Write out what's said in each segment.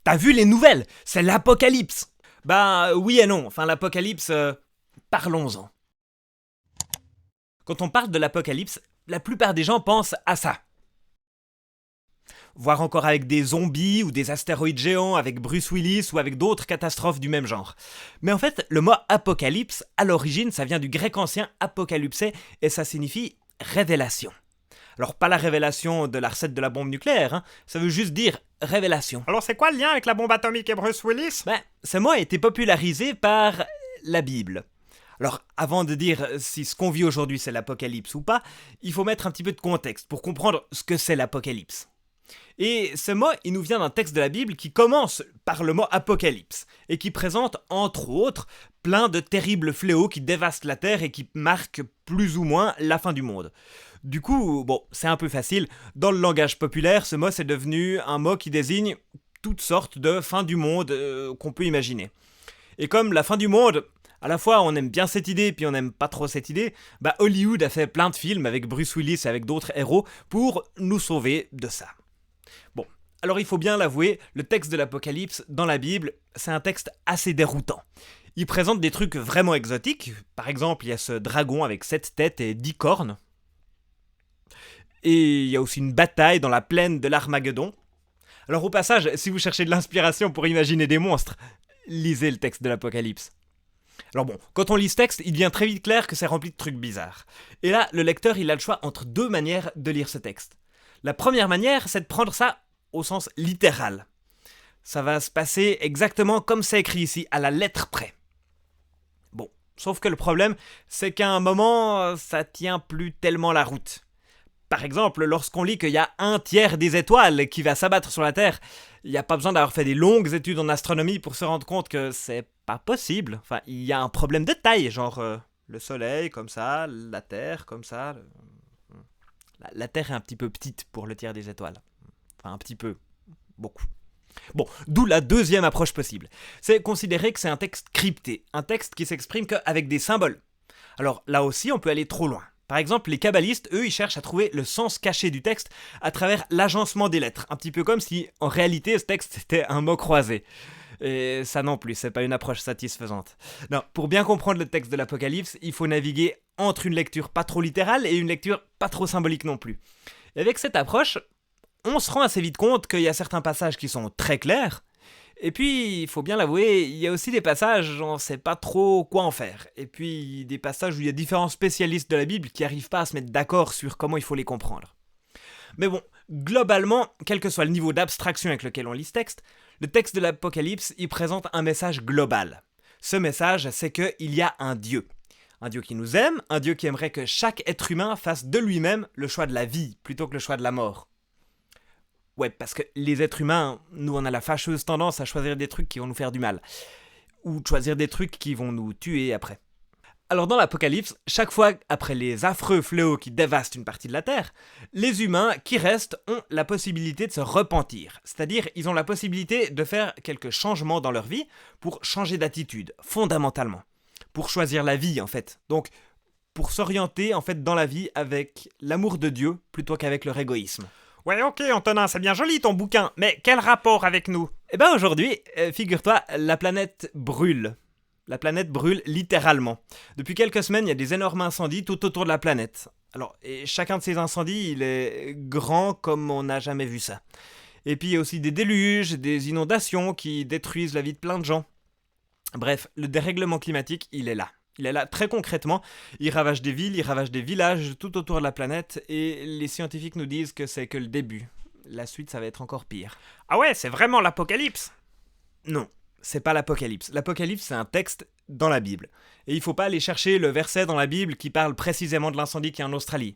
T'as vu les nouvelles? C'est l'apocalypse. Bah oui et non, enfin l'apocalypse, parlons-en. Quand on parle de l'apocalypse, la plupart des gens pensent à ça. Voire encore avec des zombies ou des astéroïdes géants, avec Bruce Willis ou avec d'autres catastrophes du même genre. Mais en fait, le mot apocalypse, à l'origine, ça vient du grec ancien apocalypse et ça signifie révélation. Alors pas la révélation de la recette de la bombe nucléaire, hein, ça veut juste dire révélation. Alors c'est quoi le lien avec la bombe atomique et Bruce Willis? Ben, ce mot a été popularisé par la Bible. Alors, avant de dire si ce qu'on vit aujourd'hui c'est l'apocalypse ou pas, il faut mettre un petit peu de contexte pour comprendre ce que c'est l'apocalypse. Et ce mot, il nous vient d'un texte de la Bible qui commence par le mot apocalypse et qui présente, entre autres, plein de terribles fléaux qui dévastent la terre et qui marquent plus ou moins la fin du monde. Du coup, bon, c'est un peu facile. Dans le langage populaire, ce mot c'est devenu un mot qui désigne toutes sortes de fins du monde qu'on peut imaginer. Et comme la fin du monde, à la fois on aime bien cette idée puis on n'aime pas trop cette idée, bah Hollywood a fait plein de films avec Bruce Willis et avec d'autres héros pour nous sauver de ça. Bon, alors il faut bien l'avouer, le texte de l'Apocalypse dans la Bible, c'est un texte assez déroutant. Il présente des trucs vraiment exotiques, par exemple il y a ce dragon avec 7 têtes et 10 cornes, et il y a aussi une bataille dans la plaine de l'Armageddon. Alors au passage, si vous cherchez de l'inspiration pour imaginer des monstres, lisez le texte de l'Apocalypse. Alors bon, quand on lit ce texte, il devient très vite clair que c'est rempli de trucs bizarres. Et là, le lecteur, il a le choix entre deux manières de lire ce texte. La première manière, c'est de prendre ça au sens littéral. Ça va se passer exactement comme c'est écrit ici, à la lettre près. Bon, sauf que le problème, c'est qu'à un moment, ça tient plus tellement la route. Par exemple, lorsqu'on lit qu'il y a 1/3 des étoiles qui va s'abattre sur la Terre, il n'y a pas besoin d'avoir fait des longues études en astronomie pour se rendre compte que c'est pas possible. Enfin, il y a un problème de taille, genre le Soleil comme ça, la Terre comme ça. La Terre est un petit peu petite pour le tiers des étoiles. Enfin, un petit peu. Beaucoup. Bon, d'où la deuxième approche possible. C'est considérer que c'est un texte crypté, un texte qui s'exprime qu'avec des symboles. Alors là aussi, on peut aller trop loin. Par exemple, les kabbalistes, eux, ils cherchent à trouver le sens caché du texte à travers l'agencement des lettres. Un petit peu comme si, en réalité, ce texte était un mot croisé. Et ça non plus, c'est pas une approche satisfaisante. Non, pour bien comprendre le texte de l'Apocalypse, il faut naviguer entre une lecture pas trop littérale et une lecture pas trop symbolique non plus. Et avec cette approche, on se rend assez vite compte qu'il y a certains passages qui sont très clairs, et puis, il faut bien l'avouer, il y a aussi des passages où on ne sait pas trop quoi en faire. Et puis, des passages où il y a différents spécialistes de la Bible qui n'arrivent pas à se mettre d'accord sur comment il faut les comprendre. Mais bon, globalement, quel que soit le niveau d'abstraction avec lequel on lit ce texte, le texte de l'Apocalypse, il présente un message global. Ce message, c'est qu'il y a un Dieu. Un Dieu qui nous aime, un Dieu qui aimerait que chaque être humain fasse de lui-même le choix de la vie, plutôt que le choix de la mort. Ouais, parce que les êtres humains, nous, on a la fâcheuse tendance à choisir des trucs qui vont nous faire du mal. Ou de choisir des trucs qui vont nous tuer après. Alors dans l'Apocalypse, chaque fois après les affreux fléaux qui dévastent une partie de la Terre, les humains qui restent ont la possibilité de se repentir. C'est-à-dire, ils ont la possibilité de faire quelques changements dans leur vie pour changer d'attitude, fondamentalement. Pour choisir la vie, en fait. Donc, pour s'orienter, en fait, dans la vie avec l'amour de Dieu plutôt qu'avec leur égoïsme. Ouais, ok, Antonin, c'est bien joli ton bouquin, mais quel rapport avec nous? Eh ben aujourd'hui, figure-toi, la planète brûle. La planète brûle littéralement. Depuis quelques semaines, il y a des énormes incendies tout autour de la planète. Alors, et chacun de ces incendies, il est grand comme on n'a jamais vu ça. Et puis il y a aussi des déluges, des inondations qui détruisent la vie de plein de gens. Bref, le dérèglement climatique, il est là. Il est là très concrètement, il ravage des villes, il ravage des villages tout autour de la planète et les scientifiques nous disent que c'est que le début. La suite, ça va être encore pire. Ah ouais, c'est vraiment l'apocalypse? Non, c'est pas l'Apocalypse. L'Apocalypse, c'est un texte dans la Bible. Et il faut pas aller chercher le verset dans la Bible qui parle précisément de l'incendie qui est en Australie.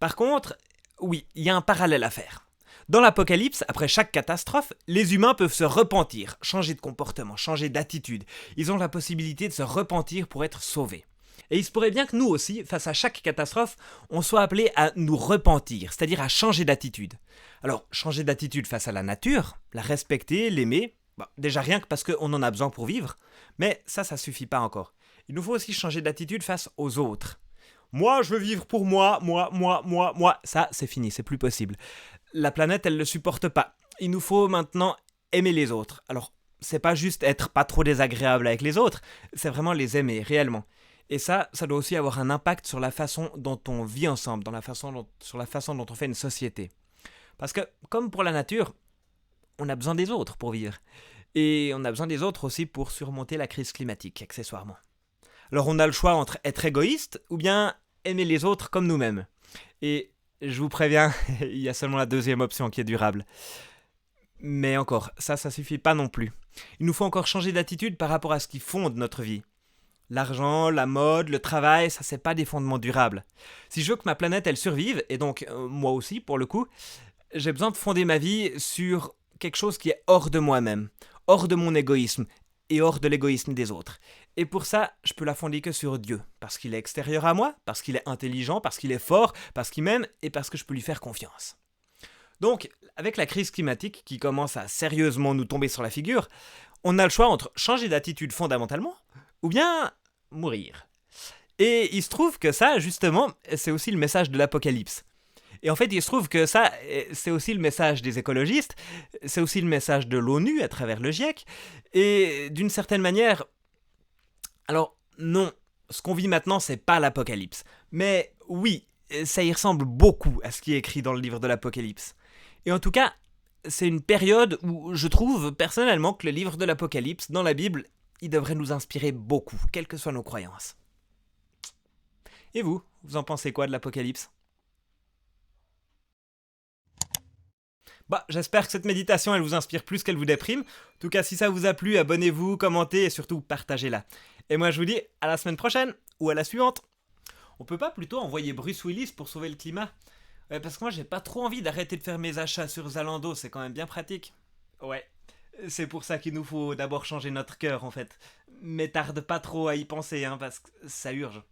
Par contre, oui, il y a un parallèle à faire. Dans l'Apocalypse, après chaque catastrophe, les humains peuvent se repentir, changer de comportement, changer d'attitude. Ils ont la possibilité de se repentir pour être sauvés. Et il se pourrait bien que nous aussi, face à chaque catastrophe, on soit appelés à nous repentir, c'est-à-dire à changer d'attitude. Alors, changer d'attitude face à la nature, la respecter, l'aimer, déjà rien que parce qu'on en a besoin pour vivre, mais ça suffit pas encore. Il nous faut aussi changer d'attitude face aux autres. Moi, je veux vivre pour moi, ça c'est fini, c'est plus possible. La planète, elle le supporte pas. Il nous faut maintenant aimer les autres. Alors, c'est pas juste être pas trop désagréable avec les autres, c'est vraiment les aimer, réellement. Et ça doit aussi avoir un impact sur la façon dont on vit ensemble, sur la façon dont on fait une société. Parce que, comme pour la nature, on a besoin des autres pour vivre. Et on a besoin des autres aussi pour surmonter la crise climatique, accessoirement. Alors on a le choix entre être égoïste ou bien aimer les autres comme nous-mêmes. Et je vous préviens, il y a seulement la deuxième option qui est durable. Mais encore, ça suffit pas non plus. Il nous faut encore changer d'attitude par rapport à ce qui fonde notre vie. L'argent, la mode, le travail, ça c'est pas des fondements durables. Si je veux que ma planète elle survive, et donc moi aussi pour le coup, j'ai besoin de fonder ma vie sur quelque chose qui est hors de moi-même, hors de mon égoïsme et hors de l'égoïsme des autres. Et pour ça, je peux la fonder que sur Dieu, parce qu'il est extérieur à moi, parce qu'il est intelligent, parce qu'il est fort, parce qu'il m'aime et parce que je peux lui faire confiance. Donc, avec la crise climatique qui commence à sérieusement nous tomber sur la figure, on a le choix entre changer d'attitude fondamentalement ou bien mourir. Et il se trouve que ça, justement, c'est aussi le message de l'Apocalypse. Et en fait, il se trouve que ça, c'est aussi le message des écologistes, c'est aussi le message de l'ONU à travers le GIEC, et d'une certaine manière, alors non, ce qu'on vit maintenant, c'est pas l'Apocalypse. Mais oui, ça y ressemble beaucoup à ce qui est écrit dans le livre de l'Apocalypse. Et en tout cas, c'est une période où je trouve personnellement que le livre de l'Apocalypse, dans la Bible, il devrait nous inspirer beaucoup, quelles que soient nos croyances. Et vous en pensez quoi de l'Apocalypse ? J'espère que cette méditation, elle vous inspire plus qu'elle vous déprime. En tout cas, si ça vous a plu, abonnez-vous, commentez et surtout partagez-la. Et moi, je vous dis à la semaine prochaine, ou à la suivante. On peut pas plutôt envoyer Bruce Willis pour sauver le climat ? Ouais, parce que moi, j'ai pas trop envie d'arrêter de faire mes achats sur Zalando, c'est quand même bien pratique. Ouais, c'est pour ça qu'il nous faut d'abord changer notre cœur, en fait. Mais tarde pas trop à y penser, parce que ça urge.